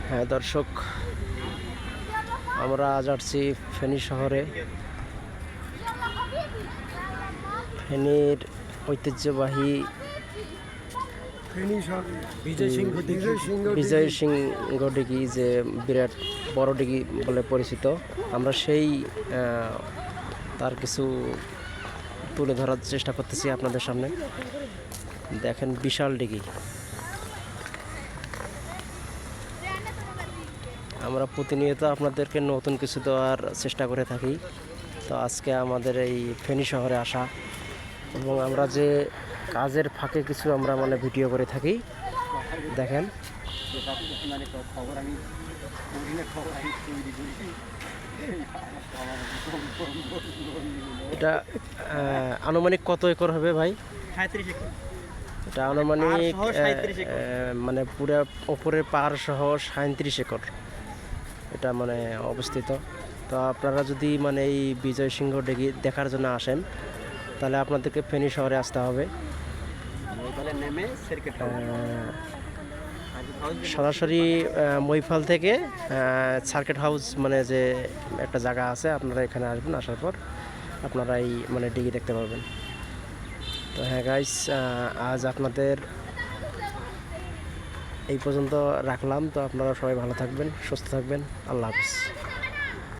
হ্যাঁ দর্শক, আমরা আজ আসছি ফেনী শহরে। ফেনীর ঐতিহ্যবাহী বিজয় সিংহ ডিঘি, যে বিরাট বড় ডিঘি বলে পরিচিত। আমরা সেই তার কিছু তুলে ধরার চেষ্টা করতেছি আপনাদের সামনে। দেখেন বিশাল ডিঘি। আমরা প্রতিনিয়ত আপনাদেরকে নতুন কিছু দেওয়ার চেষ্টা করে থাকি। তো আজকে আমাদের এই ফেনী শহরে আসা, এবং আমরা যে কাজের ফাঁকে কিছু আমরা ভিডিও করে থাকি। দেখেন এটা আনুমানিক কত একর হবে ভাই? 37 একর। এটা আনুমানিক পুরো ওপরের পাহাড় সহ 37 একর এটা অবস্থিত। তো আপনারা যদি এই বিজয় সিংহ ডিঘি দেখার জন্য আসেন, তাহলে আপনাদেরকে ফেনী শহরে আসতে হবে। সরাসরি মহিফাল থেকে সার্কিট হাউস যে একটা জায়গা আছে, আপনারা এখানে আসবেন। আসার পর আপনারা এই ডিঘি দেখতে পাবেন। তো হ্যাঁ গাইস, আজ আপনাদের এই পর্যন্ত রাখলাম। তো আপনারা সবাই ভালো থাকবেন, সুস্থ থাকবেন। আল্লাহ হাফিজ।